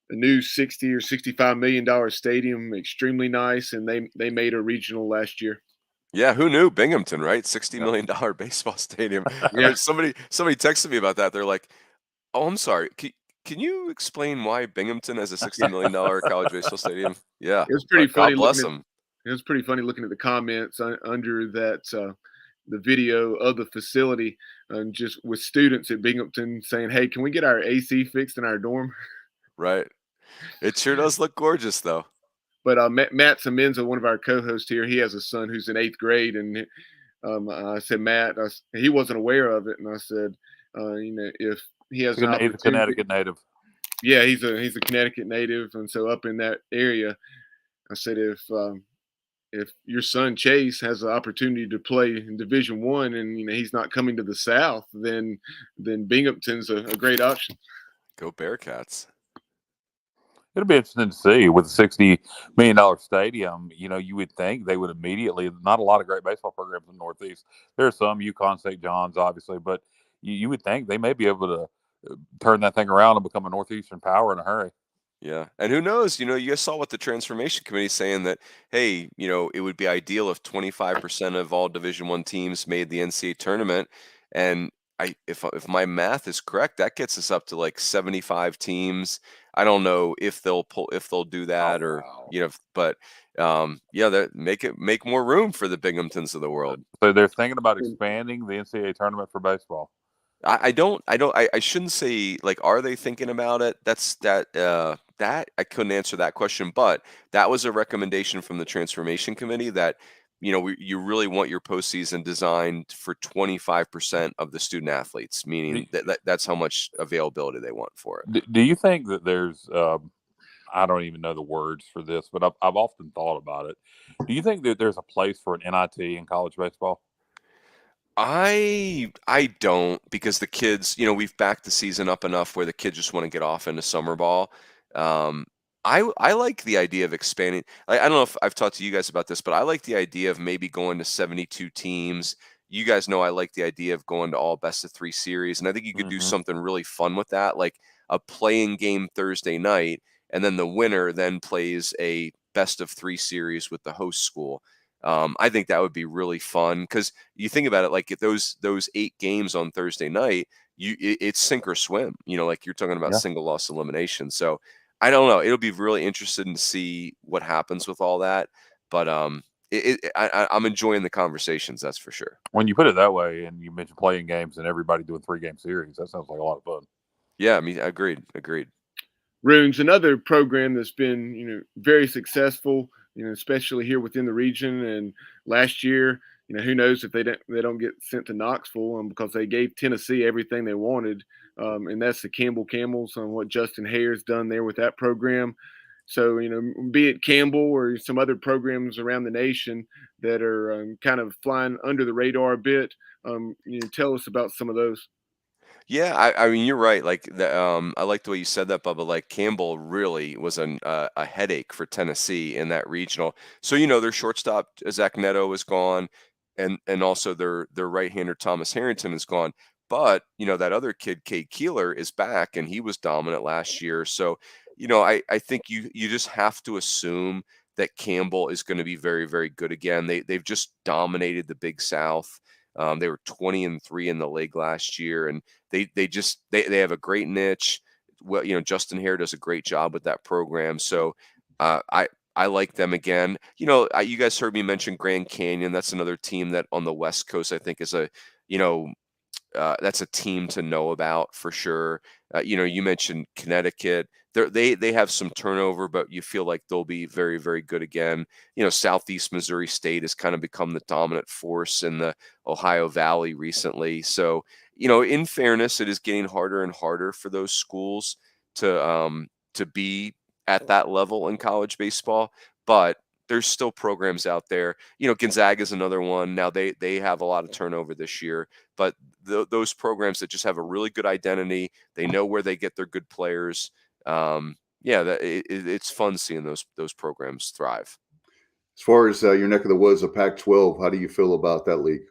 a new $60 or $65 million stadium, extremely nice, and they made a regional last year. Yeah, who knew? Binghamton, right? $60 million baseball stadium. I mean, somebody texted me about that. They're like, "Oh, I'm sorry. Can you explain why Binghamton has a $60 million college baseball stadium?" Yeah, it was pretty funny. God bless them. It was pretty funny looking at the comments under that the video of the facility, just with students at Binghamton saying, "Hey, can we get our AC fixed in our dorm?" Right. It sure does look gorgeous, though. But Matt Semenza, one of our co-hosts here, he has a son who's in 8th grade, and I said, Matt, he wasn't aware of it, and I said, if he has an opportunity, he's a Connecticut native. Yeah, he's a Connecticut native, and so up in that area, I said, if your son Chase has the opportunity to play in Division I, and he's not coming to the South, then Binghamton's a great option. Go Bearcats. It'll be interesting to see with a $60 million stadium. You would think they would immediately. Not a lot of great baseball programs in the Northeast. There are some, UConn, St. John's, obviously, but you would think they may be able to turn that thing around and become a Northeastern power in a hurry. Yeah, and who knows? You guys saw what the transformation committee is saying, that hey, it would be ideal if 25% of all Division I teams made the NCAA tournament, and if my math is correct, that gets us up to like 75 teams. I don't know if they'll do that but make more room for the Binghamtons of the world. So they're thinking about expanding the NCAA tournament for baseball. I shouldn't say, like, are they thinking about it? That I couldn't answer that question, but that was a recommendation from the transformation committee that you really want your postseason designed for 25% of the student athletes, meaning that's how much availability they want for it. Do you think that there's I don't even know the words for this, but I've often thought about it. Do you think that there's a place for an NIT in college baseball? I don't, because the kids, we've backed the season up enough where the kids just want to get off into summer ball. I like the idea of expanding. I don't know if I've talked to you guys about this, but I like the idea of maybe going to 72 teams. You guys know I like the idea of going to all best of 3 series, and I think you could do something really fun with that, like a playing game Thursday night, and then the winner then plays a best of 3 series with the host school. I think that would be really fun, because you think about it, like if those 8 games on Thursday night, it's sink or swim. Like you're talking about single loss elimination. So I don't know. It'll be really interesting to see what happens with all that. But I'm enjoying the conversations, that's for sure. When you put it that way, and you mentioned playing games and everybody doing 3-game series, that sounds like a lot of fun. Yeah, I mean, agreed. Roon's another program that's been, very successful, especially here within the region. And last year, who knows if they don't get sent to Knoxville because they gave Tennessee everything they wanted, and that's the Campbell Camels and what Justin Hare's done there with that program. So, be it Campbell or some other programs around the nation that are kind of flying under the radar a bit, tell us about some of those. Yeah, I mean, you're right. Like I like the way you said that, Bubba. Like Campbell really was a headache for Tennessee in that regional. So their shortstop Zach Neto is gone, and also their right-hander Thomas Harrington is gone. But that other kid, Cade Keeler, is back, and he was dominant last year. So I think you just have to assume that Campbell is going to be very, very good again. They've just dominated the Big South. They were 20-3 in the league last year, and they have a great niche. Well, Justin Hare does a great job with that program. So I like them again. You guys heard me mention Grand Canyon. That's another team that on the West Coast I think is that's a team to know about for sure. You mentioned Connecticut. They have some turnover, but you feel like they'll be very, very good again. Southeast Missouri State has kind of become the dominant force in the Ohio Valley recently. So, in fairness, it is getting harder and harder for those schools to be at that level in college baseball, but there's still programs out there. Gonzaga is another one. Now they have a lot of turnover this year, but those programs that just have a really good identity, they know where they get their good players. It's fun seeing those programs thrive. As far as your neck of the woods of Pac-12, how do you feel about that league?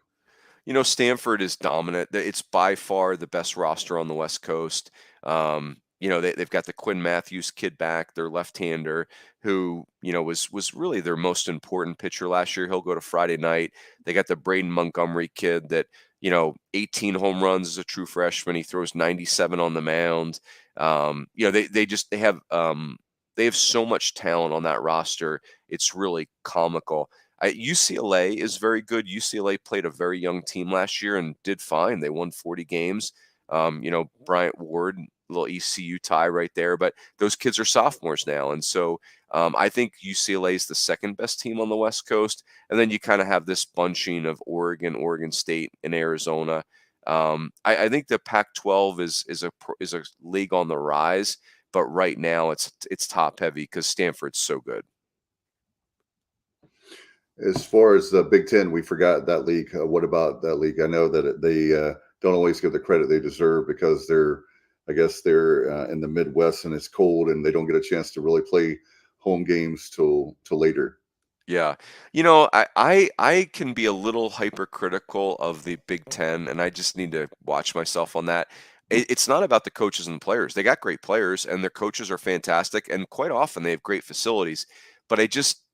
Stanford is dominant. It's by far the best roster on the West Coast. They've got the Quinn Matthews kid back, their left-hander, who was really their most important pitcher last year. He'll go to Friday night. They got the Braden Montgomery kid that 18 home runs as a true freshman. He throws 97 on the mound. They have so much talent on that roster. It's really comical. UCLA is very good. UCLA played a very young team last year and did fine. They won 40 games. Bryant Ward, little ECU tie right there, but those kids are sophomores now. And so I think UCLA is the second best team on the West Coast. And then you kind of have this bunching of Oregon State, and Arizona. I think the Pac-12 is a league on the rise, but right now it's top heavy because Stanford's so good. As far as the Big Ten, we forgot that league. What about that league? I know that they don't always give the credit they deserve because they're in the Midwest and it's cold and they don't get a chance to really play home games till later. Yeah. I can be a little hypercritical of the Big Ten, and I just need to watch myself on that. It's not about the coaches and the players. They got great players and their coaches are fantastic, and quite often they have great facilities. But I just,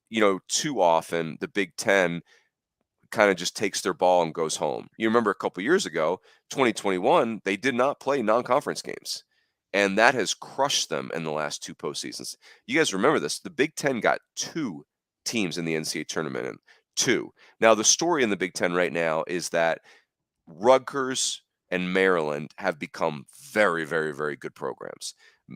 too often the Big Ten kind of just takes their ball and goes home. You remember a couple years ago, 2021, they did not play non-conference games, and that has crushed them in the last two postseasons. You guys remember this? The Big Ten got 2 teams in the NCAA tournament, and 2. Now, the story in the Big Ten right now is that Rutgers and Maryland have become very, very, very good programs.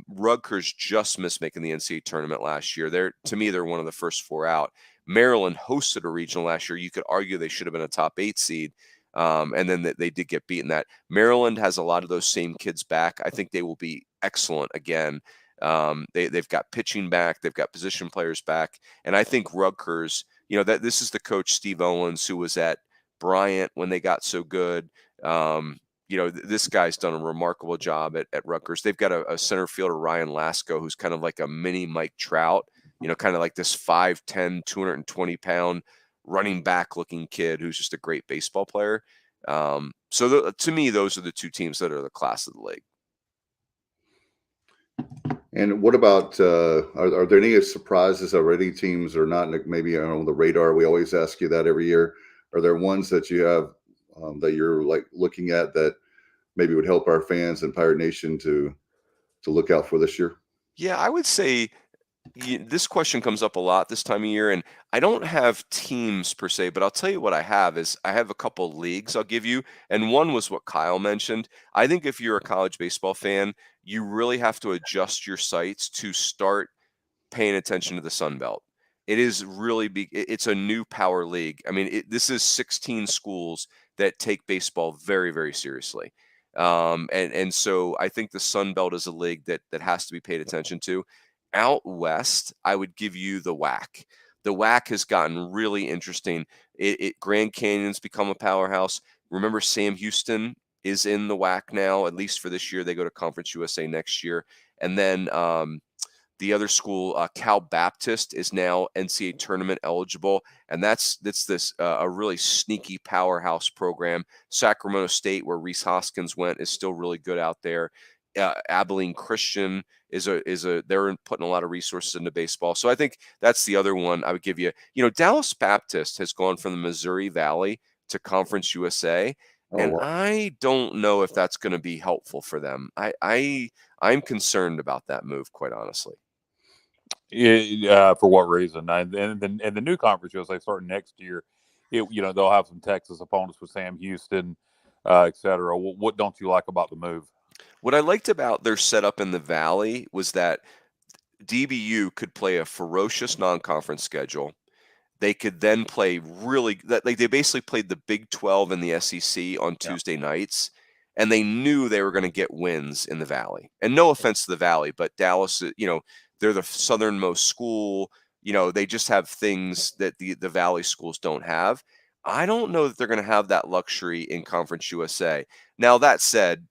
Rutgers just missed making the NCAA tournament last year. To me, they're one of the first 4 out. Maryland hosted a regional last year. You could argue they should have been a top 8 seed, and then they did get beaten. That Maryland has a lot of those same kids back. I think they will be excellent again. They've got pitching back, they've got position players back, and I think Rutgers. That this is the coach Steve Owens who was at Bryant when they got so good. This guy's done a remarkable job at Rutgers. They've got a center fielder, Ryan Lasko, who's kind of like a mini Mike Trout, kind of like this 5'10", 220-pound running back looking kid who's just a great baseball player. To me, those are the 2 teams that are the class of the league. And what about, are there any surprises already? Teams are not maybe on the radar? We always ask you that every year. Are there ones that you have that you're like looking at that maybe would help our fans and Pirate Nation to look out for this year? Yeah, I would say This question comes up a lot this time of year, and I don't have teams per se, but I'll tell you what I have is I have a couple leagues I'll give you, and one was what Kyle mentioned. I think if you're a college baseball fan, you really have to adjust your sights to start paying attention to the Sun Belt. It is really big. It's a new power league. I mean, this is 16 schools that take baseball very, very seriously. And so I think the Sun Belt is a league that has to be paid attention to. Out west, I would give you the WAC. The WAC has gotten really interesting. Grand Canyon's become a powerhouse. Remember, Sam Houston is in the WAC now, at least for this year. They go to Conference USA next year. And then the other school, Cal Baptist, is now NCAA tournament eligible, and that's this a really sneaky powerhouse program. Sacramento State, where Reese Hoskins went, is still really good out there. Abilene Christian is they're putting a lot of resources into baseball. So I think that's the other one I would give you. Dallas Baptist has gone from the Missouri Valley to Conference USA, and wow. I don't know if that's going to be helpful for them. I'm concerned about that move, quite honestly. Yeah, for what reason? And the new Conference USA starting next year, they'll have some Texas opponents with Sam Houston, et cetera. What don't you like about the move? What I liked about their setup in the Valley was that DBU could play a ferocious non-conference schedule. They could then play they basically played the Big 12 and the SEC on Tuesday nights, and they knew they were going to get wins in the Valley. And no offense to the Valley, but Dallas, they're the southernmost school. They just have things that the Valley schools don't have. I don't know that they're going to have that luxury in Conference USA. Now, that said,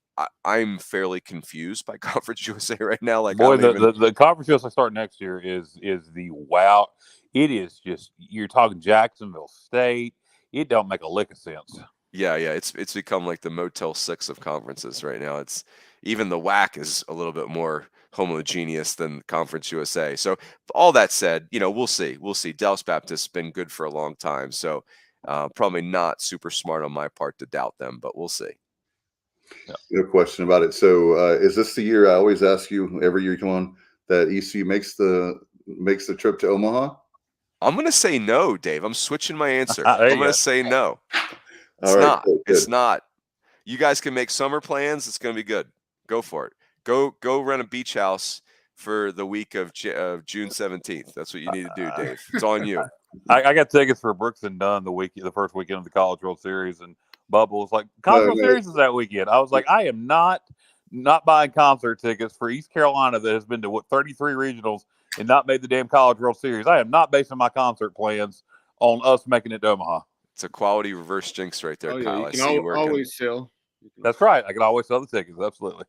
I'm fairly confused by Conference USA right now. Like, boy, the Conference USA start next year is the wow. It is just, you're talking Jacksonville State. It don't make a lick of sense. Yeah, it's become like the Motel 6 of conferences right now. It's even the WAC is a little bit more homogeneous than Conference USA. So all that said, we'll see. Dallas Baptist has been good for a long time, so probably not super smart on my part to doubt them, but we'll see. No question about it. So is this the year I always ask you every year you come on that ECU makes the trip to Omaha? I'm going to say no, Dave. I'm switching my answer. I'm going to say no. It's not. You guys can make summer plans. It's going to be good. Go for it. Go rent a beach house for the week of June 17th. That's what you need to do, Dave. It's on you. I got tickets for Brooks and Dunn the first weekend of the College World Series, and Bubba was like, College World Series is that weekend. I was like, I am not buying concert tickets for East Carolina that has been to 33 regionals and not made the damn College World Series. I am not basing my concert plans on us making it to Omaha. It's a quality reverse jinx right there, Kyle. You can always sell. That's right. I can always sell the tickets. Absolutely.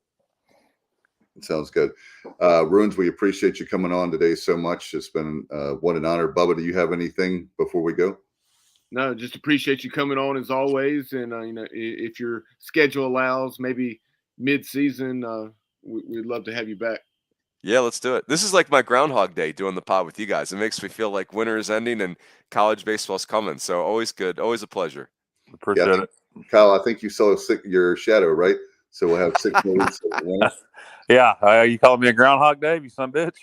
It sounds good. Runes, we appreciate you coming on today so much. It's been what an honor. Bubba, do you have anything before we go? No, just appreciate you coming on as always. And, if your schedule allows, maybe mid-season, we'd love to have you back. Yeah, let's do it. This is like my Groundhog Day doing the pod with you guys. It makes me feel like winter is ending and college baseball's coming. So always good. Always a pleasure. Appreciate it. Kyle, I think you saw your shadow, right? So we'll have 6 more weeks of winter. Yeah. You calling me a Groundhog Day, you son of a bitch?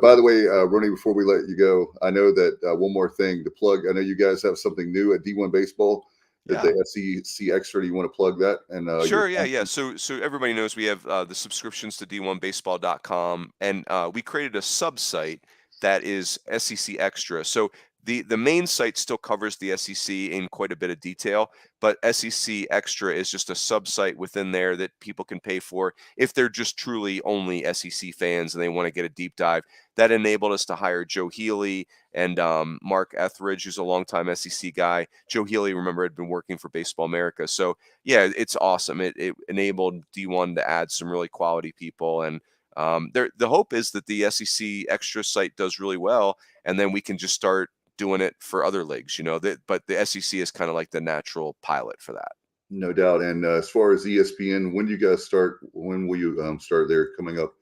By the way, Rooney, before we let you go, I know that one more thing to plug. I know you guys have something new at D1 Baseball. The SEC Extra, do you want to plug that? And sure, yeah. So everybody knows we have the subscriptions to D1Baseball.com, and we created a sub-site that is SEC Extra. So the main site still covers the SEC in quite a bit of detail, but SEC Extra is just a sub-site within there that people can pay for if they're just truly only SEC fans and they want to get a deep dive. That enabled us to hire Joe Healy and Mark Etheridge, who's a longtime SEC guy. Joe Healy, remember, had been working for Baseball America. So, yeah, it's awesome. It enabled D1 to add some really quality people. And the hope is that the SEC Extra site does really well, and then we can just start doing it for other leagues, but the SEC is kind of like the natural pilot for that. No doubt. And as far as ESPN, when do you guys start? When will you start there coming up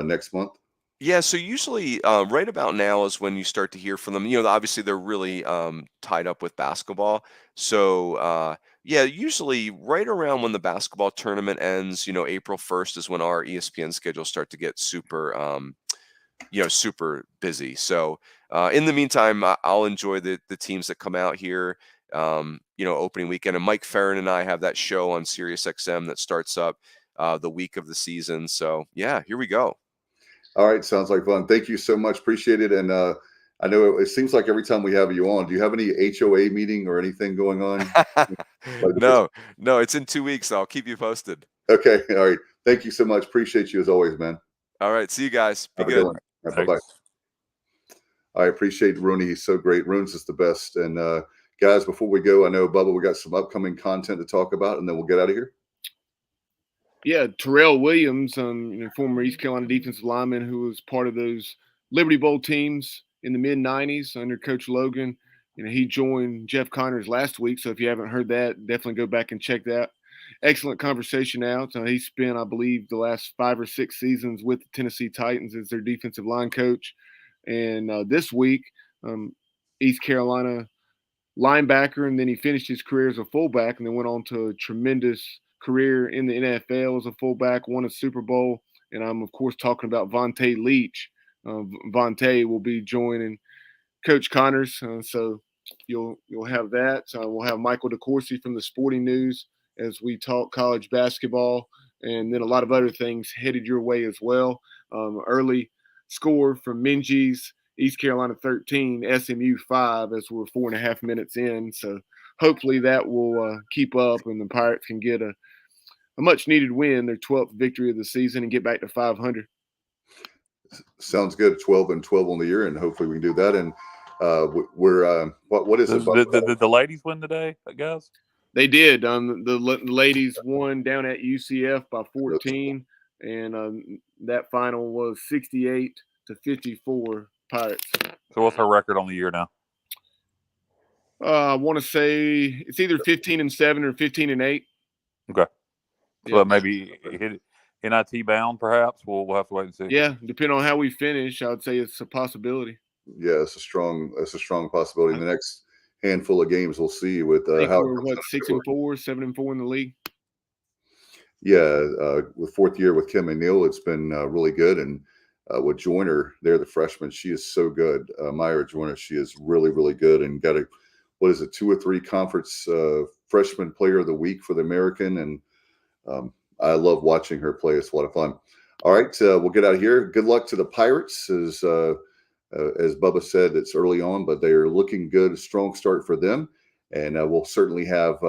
next month? Yeah, so usually right about now is when you start to hear from them. Obviously they're really tied up with basketball. So Yeah, usually right around when the basketball tournament ends, April 1st is when our ESPN schedules start to get super, super busy. So in the meantime, I'll enjoy the teams that come out here, opening weekend. And Mike Farron and I have that show on Sirius XM that starts up the week of the season. So yeah, here we go. All right, sounds like fun. Thank you so much. Appreciate it. And I know it seems like every time we have you on, do you have any HOA meeting or anything going on? No, it's in 2 weeks. I'll keep you posted. Okay. All right. Thank you so much. Appreciate you as always, man. All right. See you guys. Be Have a good. one. Right, bye-bye. I appreciate Rooney. He's so great. Rooney's is the best. And guys, before we go, I know, Bubba, we got some upcoming content to talk about, and then we'll get out of here. Yeah, Terrell Williams, former East Carolina defensive lineman who was part of those Liberty Bowl teams in the mid-'90s under Coach Logan. He joined Jeff Connors last week, so if you haven't heard that, definitely go back and check that. Excellent conversation out. He spent, I believe, the last 5 or 6 seasons with the Tennessee Titans as their defensive line coach. And this week, East Carolina linebacker, and then he finished his career as a fullback and then went on to a tremendous career in the NFL as a fullback, won a Super Bowl. And I'm, of course, talking about Vontae Leach. Vontae will be joining Coach Connors. So you'll have that. We'll have Michael DeCourcy from the Sporting News as we talk college basketball, and then a lot of other things headed your way as well. Early score from Minji's East Carolina 13, SMU 5 as we're 4.5 minutes in. So hopefully that will keep up and the Pirates can get a much needed win, their 12th victory of the season, and get back to 500. Sounds good. 12-12 on the year, and hopefully we can do that. And we're what is it? Did the ladies win today, guys? They did. The ladies won down at UCF by 14, and that final was 68-54 Pirates. So what's her record on the year now? I want to say it's either 15-7 or 15-8. Okay. So Yeah. maybe hit NIT bound, perhaps. We'll have to wait and see. Yeah, depending on how we finish, I would say it's a possibility. Yeah, it's a strong possibility. In the next handful of games, we'll see with how we're 6-4, 7-4 in the league. Yeah, with fourth year with Kim and Neal, it's been really good. And with Joyner, they're the freshman. She is so good. Myra Joyner, she is really, really good, and got 2 or 3 conference freshman player of the week for the American. And I love watching her play. It's a lot of fun. All right, we'll get out of here. Good luck to the Pirates. As Bubba said, it's early on, but they are looking good. A strong start for them. And we'll certainly have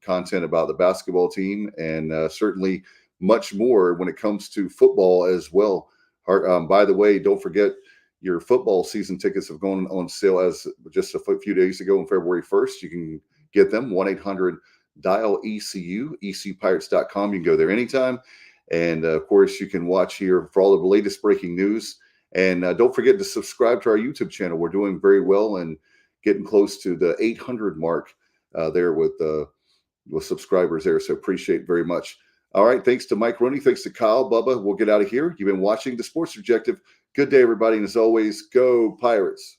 content about the basketball team, and certainly much more when it comes to football as well. By the way, don't forget your football season tickets have gone on sale as just a few days ago on February 1st. You can get them 1-800-DIAL-ECU, ecpirates.com. You can go there anytime. And of course, you can watch here for all of the latest breaking news. And don't forget to subscribe to our YouTube channel. We're doing very well and getting close to the 800 mark there with subscribers there. So appreciate it very much. All right. Thanks to Mike Rooney. Thanks to Kyle. Bubba. We'll get out of here. You've been watching The Sports Objective. Good day, everybody. And as always, go Pirates.